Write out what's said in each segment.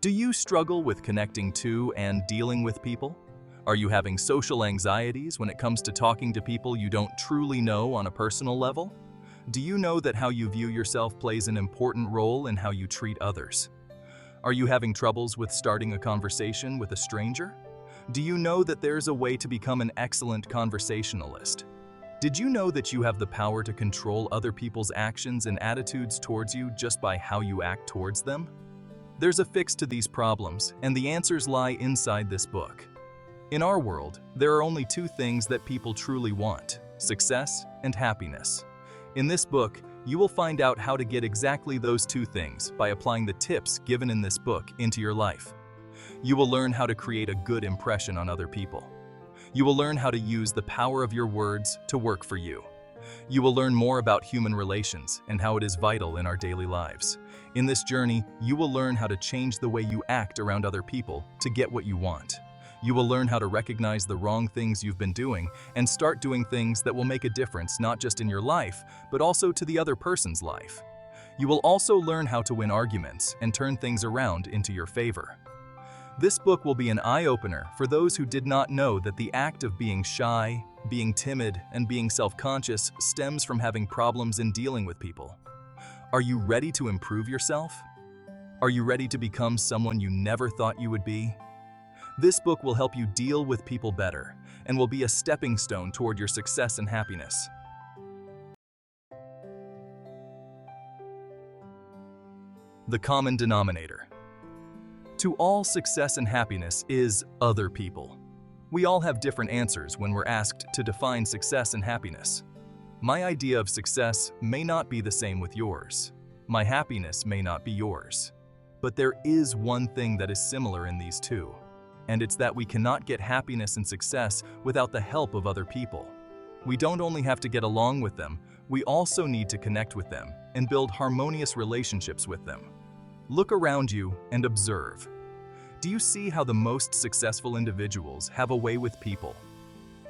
Do you struggle with connecting to and dealing with people? Are you having social anxieties when it comes to talking to people you don't truly know on a personal level? Do you know that how you view yourself plays an important role in how you treat others? Are you having troubles with starting a conversation with a stranger? Do you know that there's a way to become an excellent conversationalist? Did you know that you have the power to control other people's actions and attitudes towards you just by how you act towards them? There's a fix to these problems, and the answers lie inside this book. In our world, there are only two things that people truly want: success and happiness. In this book, you will find out how to get exactly those two things by applying the tips given in this book into your life. You will learn how to create a good impression on other people. You will learn how to use the power of your words to work for you. You will learn more about human relations and how it is vital in our daily lives. In this journey, you will learn how to change the way you act around other people to get what you want. You will learn how to recognize the wrong things you've been doing and start doing things that will make a difference not just in your life, but also to the other person's life. You will also learn how to win arguments and turn things around into your favor. This book will be an eye-opener for those who did not know that the act of being shy, being timid, and being self-conscious stems from having problems in dealing with people. Are you ready to improve yourself? Are you ready to become someone you never thought you would be? This book will help you deal with people better and will be a stepping stone toward your success and happiness. The common denominator. To all success and happiness is other people. We all have different answers when we're asked to define success and happiness. My idea of success may not be the same with yours. My happiness may not be yours. But there is one thing that is similar in these two, and it's that we cannot get happiness and success without the help of other people. We don't only have to get along with them, we also need to connect with them and build harmonious relationships with them. Look around you and observe. Do you see how the most successful individuals have a way with people?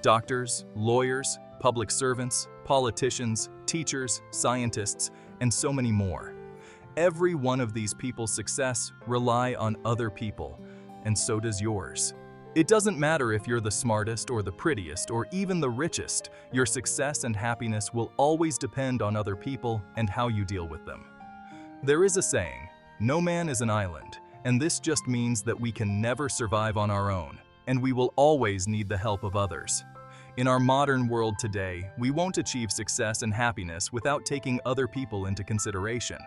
Doctors, lawyers, public servants, politicians, teachers, scientists, and so many more. Every one of these people's success rely on other people, and so does yours. It doesn't matter if you're the smartest or the prettiest or even the richest, your success and happiness will always depend on other people and how you deal with them. There is a saying, "No man is an island," and this just means that we can never survive on our own, and we will always need the help of others. In our modern world today, we won't achieve success and happiness without taking other people into consideration.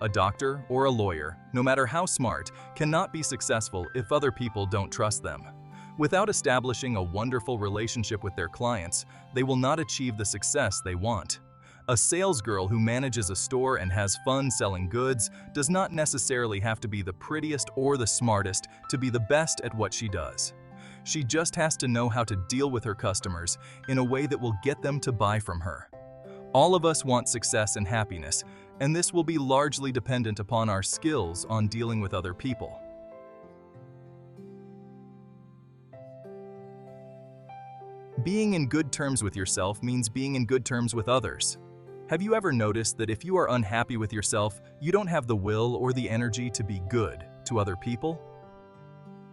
A doctor or a lawyer, no matter how smart, cannot be successful if other people don't trust them. Without establishing a wonderful relationship with their clients, they will not achieve the success they want. A salesgirl who manages a store and has fun selling goods does not necessarily have to be the prettiest or the smartest to be the best at what she does. She just has to know how to deal with her customers in a way that will get them to buy from her. All of us want success and happiness, and this will be largely dependent upon our skills on dealing with other people. Being in good terms with yourself means being in good terms with others. Have you ever noticed that if you are unhappy with yourself, you don't have the will or the energy to be good to other people?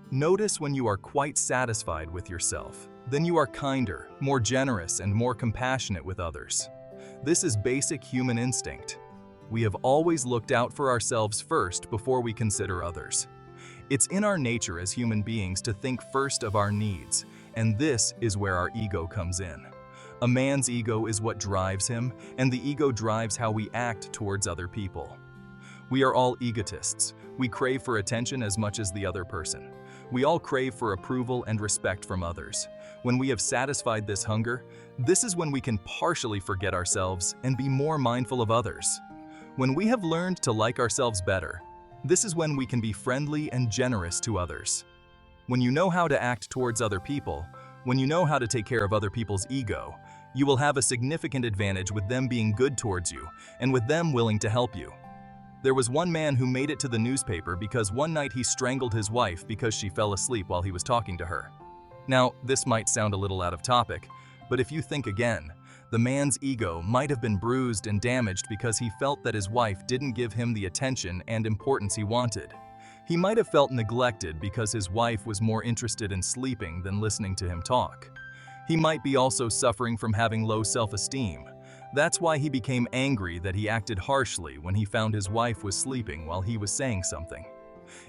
Notice when you are quite satisfied with yourself, then you are kinder, more generous, and more compassionate with others. This is basic human instinct. We have always looked out for ourselves first before we consider others. It's in our nature as human beings to think first of our needs, and this is where our ego comes in. A man's ego is what drives him, and the ego drives how we act towards other people. We are all egotists. We crave for attention as much as the other person. We all crave for approval and respect from others. When we have satisfied this hunger, this is when we can partially forget ourselves and be more mindful of others. When we have learned to like ourselves better, this is when we can be friendly and generous to others. When you know how to act towards other people, when you know how to take care of other people's ego, you will have a significant advantage with them being good towards you and with them willing to help you. There was one man who made it to the newspaper because one night he strangled his wife because she fell asleep while he was talking to her. Now, this might sound a little out of topic, but if you think again, the man's ego might have been bruised and damaged because he felt that his wife didn't give him the attention and importance he wanted. He might have felt neglected because his wife was more interested in sleeping than listening to him talk. He might be also suffering from having low self-esteem. That's why he became angry that he acted harshly when he found his wife was sleeping while he was saying something.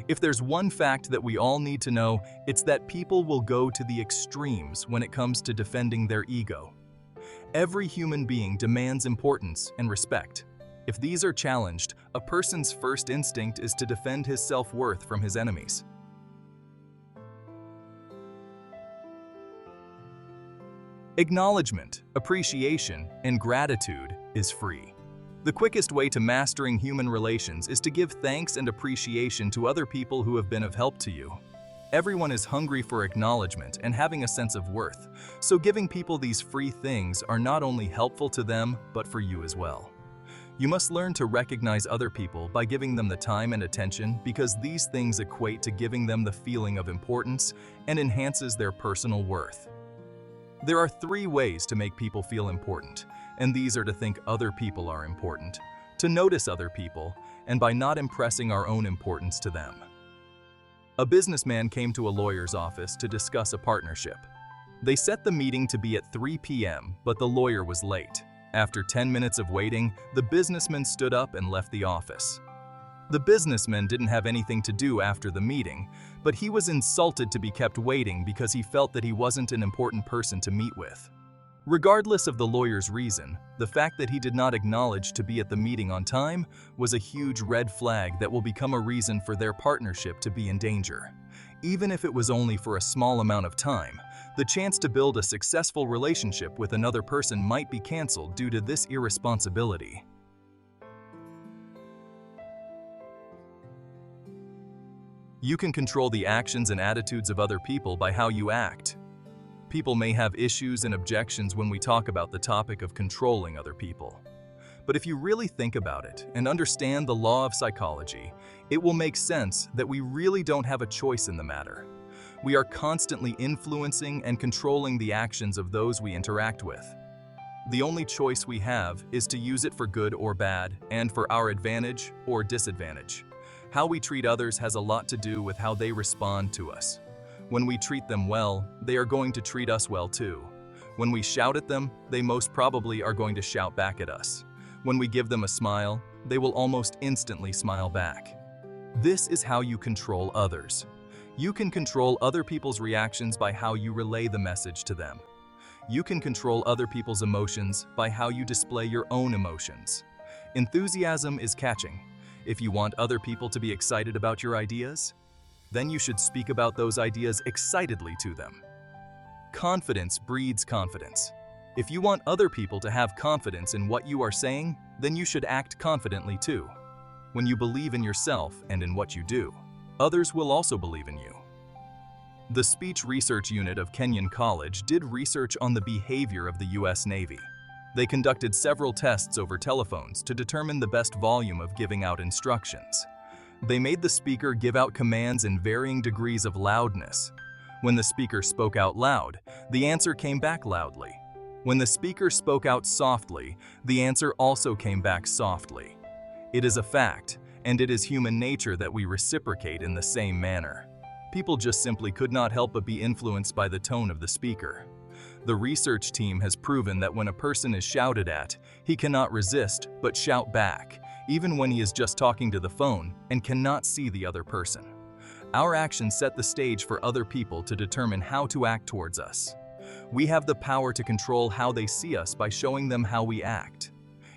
If there's one fact that we all need to know, it's that people will go to the extremes when it comes to defending their ego. Every human being demands importance and respect. If these are challenged, a person's first instinct is to defend his self-worth from his enemies. Acknowledgement, appreciation, and gratitude is free. The quickest way to mastering human relations is to give thanks and appreciation to other people who have been of help to you. Everyone is hungry for acknowledgement and having a sense of worth, so giving people these free things are not only helpful to them, but for you as well. You must learn to recognize other people by giving them the time and attention, because these things equate to giving them the feeling of importance and enhances their personal worth. There are 3 ways to make people feel important, and these are to think other people are important, to notice other people, and by not impressing our own importance to them. A businessman came to a lawyer's office to discuss a partnership. They set the meeting to be at 3 p.m., but the lawyer was late. After 10 minutes of waiting, the businessman stood up and left the office. The businessman didn't have anything to do after the meeting, but he was insulted to be kept waiting because he felt that he wasn't an important person to meet with. Regardless of the lawyer's reason, the fact that he did not acknowledge to be at the meeting on time was a huge red flag that will become a reason for their partnership to be in danger. Even if it was only for a small amount of time, the chance to build a successful relationship with another person might be canceled due to this irresponsibility. You can control the actions and attitudes of other people by how you act. People may have issues and objections when we talk about the topic of controlling other people. But if you really think about it and understand the law of psychology, it will make sense that we really don't have a choice in the matter. We are constantly influencing and controlling the actions of those we interact with. The only choice we have is to use it for good or bad, and for our advantage or disadvantage. How we treat others has a lot to do with how they respond to us. When we treat them well, they are going to treat us well too. When we shout at them, they most probably are going to shout back at us. When we give them a smile, they will almost instantly smile back. This is how you control others. You can control other people's reactions by how you relay the message to them. You can control other people's emotions by how you display your own emotions. Enthusiasm is catching. If you want other people to be excited about your ideas, then you should speak about those ideas excitedly to them. Confidence breeds confidence. If you want other people to have confidence in what you are saying, then you should act confidently too. When you believe in yourself and in what you do, others will also believe in you. The Speech Research Unit of Kenyon College did research on the behavior of the U.S. Navy. They conducted several tests over telephones to determine the best volume of giving out instructions. They made the speaker give out commands in varying degrees of loudness. When the speaker spoke out loud, the answer came back loudly. When the speaker spoke out softly, the answer also came back softly. It is a fact, and it is human nature that we reciprocate in the same manner. People just simply could not help but be influenced by the tone of the speaker. The research team has proven that when a person is shouted at, he cannot resist but shout back, even when he is just talking to the phone and cannot see the other person. Our actions set the stage for other people to determine how to act towards us. We have the power to control how they see us by showing them how we act.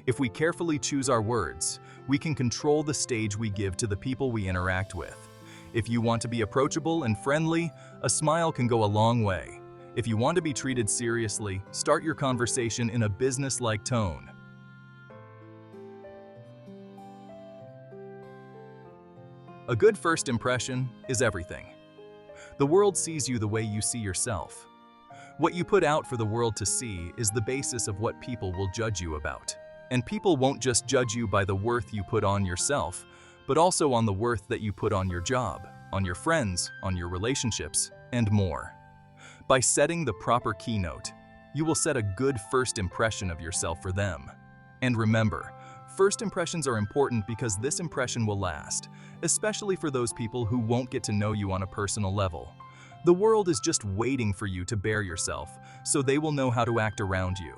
If we carefully choose our words, we can control the stage we give to the people we interact with. If you want to be approachable and friendly, a smile can go a long way. If you want to be treated seriously, start your conversation in a business-like tone. A good first impression is everything. The world sees you the way you see yourself. What you put out for the world to see is the basis of what people will judge you about. And people won't just judge you by the worth you put on yourself, but also on the worth that you put on your job, on your friends, on your relationships, and more. By setting the proper keynote, you will set a good first impression of yourself for them. And remember, First impressions are important because this impression will last, especially for those people who won't get to know you on a personal level. The world is just waiting for you to bare yourself, so they will know how to act around you.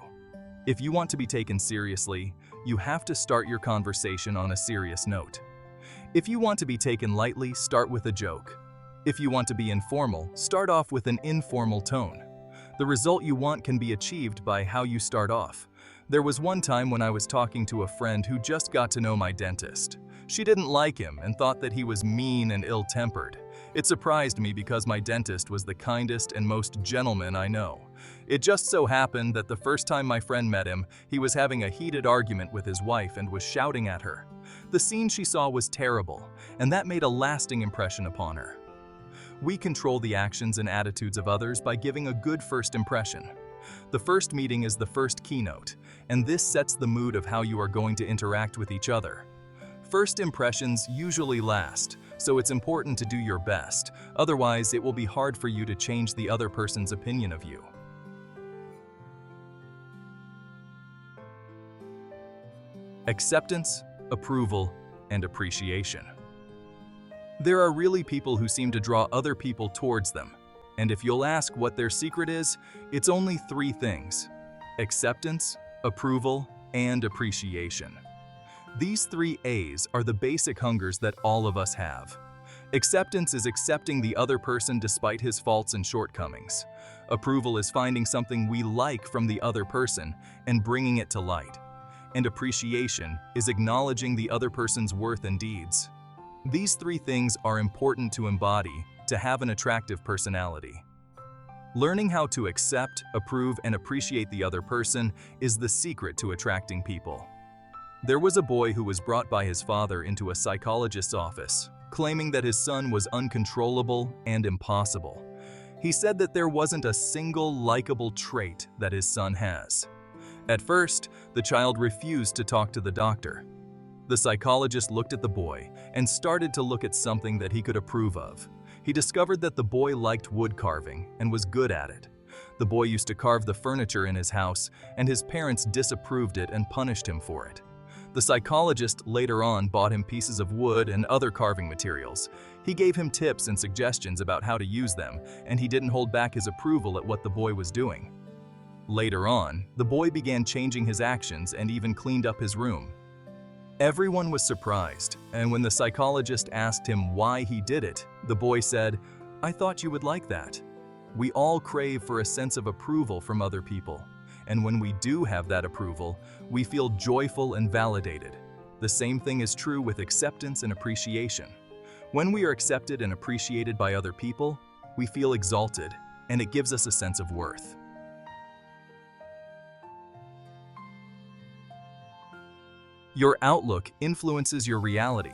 If you want to be taken seriously, you have to start your conversation on a serious note. If you want to be taken lightly, start with a joke. If you want to be informal, start off with an informal tone. The result you want can be achieved by how you start off. There was one time when I was talking to a friend who just got to know my dentist. She didn't like him and thought that he was mean and ill-tempered. It surprised me because my dentist was the kindest and most gentleman I know. It just so happened that the first time my friend met him, he was having a heated argument with his wife and was shouting at her. The scene she saw was terrible, and that made a lasting impression upon her. We control the actions and attitudes of others by giving a good first impression. The first meeting is the first keynote, and this sets the mood of how you are going to interact with each other. First impressions usually last, so it's important to do your best, otherwise it will be hard for you to change the other person's opinion of you. Acceptance, approval, and appreciation. There are really people who seem to draw other people towards them, and if you'll ask what their secret is, it's only 3 things: acceptance, approval, and appreciation. These 3 A's are the basic hungers that all of us have. Acceptance is accepting the other person despite his faults and shortcomings. Approval is finding something we like from the other person and bringing it to light. And appreciation is acknowledging the other person's worth and deeds. These 3 things are important to embody to have an attractive personality. Learning how to accept, approve, and appreciate the other person is the secret to attracting people. There was a boy who was brought by his father into a psychologist's office, claiming that his son was uncontrollable and impossible. He said that there wasn't a single likable trait that his son has. At first, the child refused to talk to the doctor. The psychologist looked at the boy and started to look at something that he could approve of. He discovered that the boy liked wood carving and was good at it. The boy used to carve the furniture in his house, and his parents disapproved it and punished him for it. The psychologist later on bought him pieces of wood and other carving materials. He gave him tips and suggestions about how to use them, and he didn't hold back his approval at what the boy was doing. Later on, the boy began changing his actions and even cleaned up his room. Everyone was surprised, and when the psychologist asked him why he did it, the boy said, "I thought you would like that." We all crave for a sense of approval from other people, and when we do have that approval, we feel joyful and validated. The same thing is true with acceptance and appreciation. When we are accepted and appreciated by other people, we feel exalted, and it gives us a sense of worth. Your outlook influences your reality.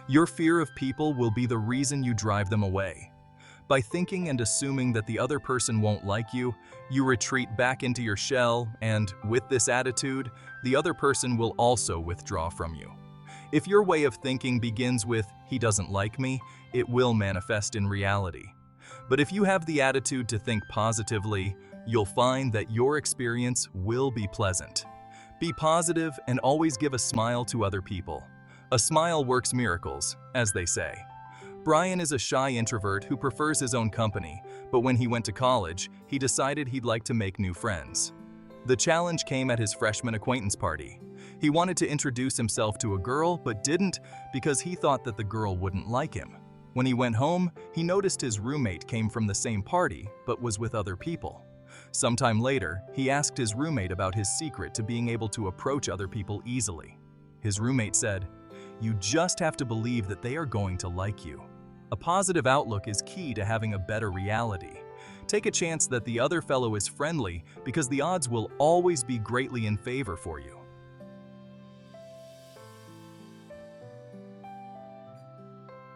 Your fear of people will be the reason you drive them away. By thinking and assuming that the other person won't like you, you retreat back into your shell, and with this attitude, the other person will also withdraw from you. If your way of thinking begins with, "He doesn't like me," it will manifest in reality. But if you have the attitude to think positively, you'll find that your experience will be pleasant. Be positive and always give a smile to other people. A smile works miracles, as they say. Brian is a shy introvert who prefers his own company, but when he went to college, he decided he'd like to make new friends. The challenge came at his freshman acquaintance party. He wanted to introduce himself to a girl, but didn't because he thought that the girl wouldn't like him. When he went home, he noticed his roommate came from the same party, but was with other people. Sometime later, he asked his roommate about his secret to being able to approach other people easily. His roommate said, "You just have to believe that they are going to like you." A positive outlook is key to having a better reality. Take a chance that the other fellow is friendly because the odds will always be greatly in favor for you.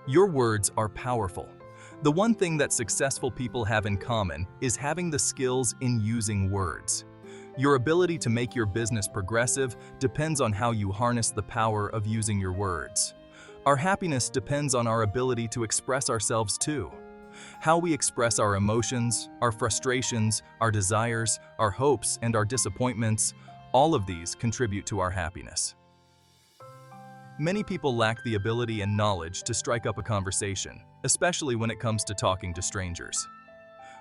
Your words are powerful. The one thing that successful people have in common is having the skills in using words. Your ability to make your business progressive depends on how you harness the power of using your words. Our happiness depends on our ability to express ourselves too. How we express our emotions, our frustrations, our desires, our hopes, and our disappointments, all of these contribute to our happiness. Many people lack the ability and knowledge to strike up a conversation, especially when it comes to talking to strangers.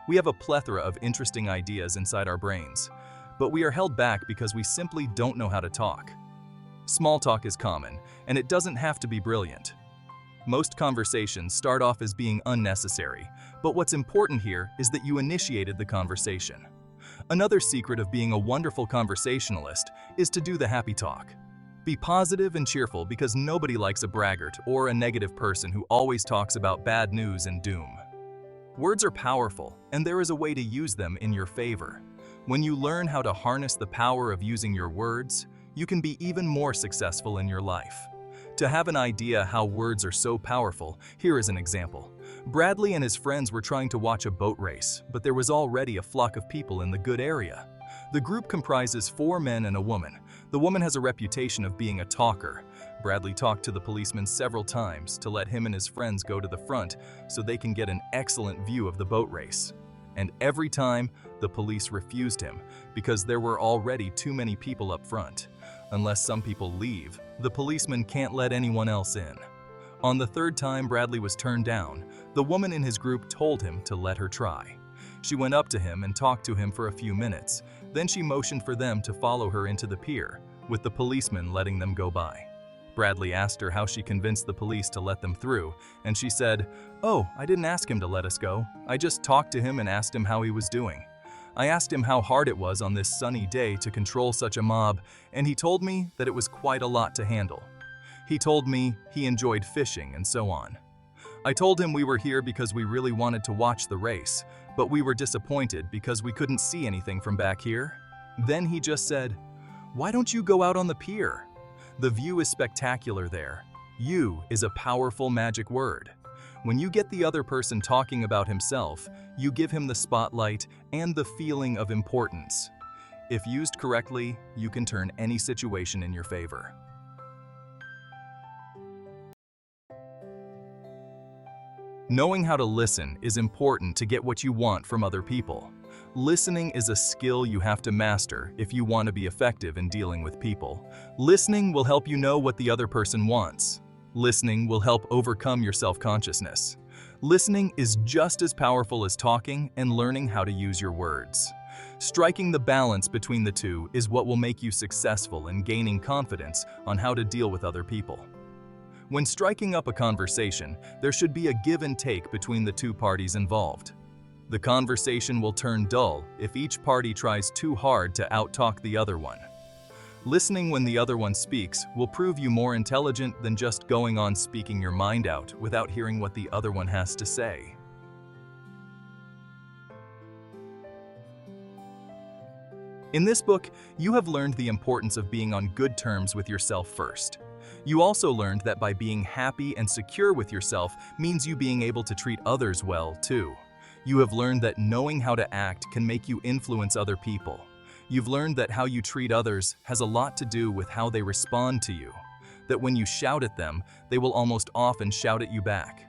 We have a plethora of interesting ideas inside our brains, but we are held back because we simply don't know how to talk. Small talk is common, and it doesn't have to be brilliant. Most conversations start off as being unnecessary, but what's important here is that you initiated the conversation. Another secret of being a wonderful conversationalist is to do the happy talk. Be positive and cheerful because nobody likes a braggart or a negative person who always talks about bad news and doom. Words are powerful, and there is a way to use them in your favor. When you learn how to harness the power of using your words, you can be even more successful in your life. To have an idea how words are so powerful, here is an example. Bradley and his friends were trying to watch a boat race, but there was already a flock of people in the good area. The group comprises 4 men and a woman. The woman has a reputation of being a talker. Bradley talked to the policeman several times to let him and his friends go to the front so they can get an excellent view of the boat race. And every time, the police refused him because there were already too many people up front. Unless some people leave, the policeman can't let anyone else in. On the 3rd time Bradley was turned down, the woman in his group told him to let her try. She went up to him and talked to him for a few minutes. Then she motioned for them to follow her into the pier, with the policeman letting them go by. Bradley asked her how she convinced the police to let them through, and she said, "Oh, I didn't ask him to let us go. I just talked to him and asked him how he was doing. I asked him how hard it was on this sunny day to control such a mob, and he told me that it was quite a lot to handle. He told me he enjoyed fishing and so on. I told him we were here because we really wanted to watch the race, but we were disappointed because we couldn't see anything from back here. Then he just said, 'Why don't you go out on the pier? The view is spectacular there.' You is a powerful magic word. When you get the other person talking about himself, you give him the spotlight and the feeling of importance. If used correctly, you can turn any situation in your favor." Knowing how to listen is important to get what you want from other people. Listening is a skill you have to master if you want to be effective in dealing with people. Listening will help you know what the other person wants. Listening will help overcome your self-consciousness. Listening is just as powerful as talking and learning how to use your words. Striking the balance between the two is what will make you successful in gaining confidence on how to deal with other people. When striking up a conversation, there should be a give and take between the two parties involved. The conversation will turn dull if each party tries too hard to outtalk the other one. Listening when the other one speaks will prove you more intelligent than just going on speaking your mind out without hearing what the other one has to say. In this book, you have learned the importance of being on good terms with yourself first. You also learned that by being happy and secure with yourself means you being able to treat others well, too. You have learned that knowing how to act can make you influence other people. You've learned that how you treat others has a lot to do with how they respond to you. That when you shout at them, they will almost often shout at you back.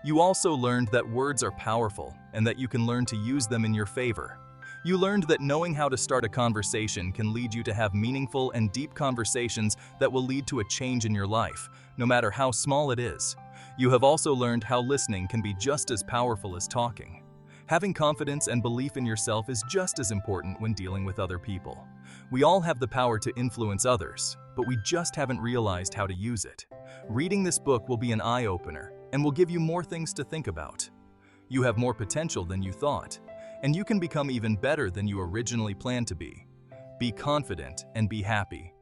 You also learned that words are powerful and that you can learn to use them in your favor. You learned that knowing how to start a conversation can lead you to have meaningful and deep conversations that will lead to a change in your life, no matter how small it is. You have also learned how listening can be just as powerful as talking. Having confidence and belief in yourself is just as important when dealing with other people. We all have the power to influence others, but we just haven't realized how to use it. Reading this book will be an eye-opener and will give you more things to think about. You have more potential than you thought, and you can become even better than you originally planned to be. Be confident and be happy.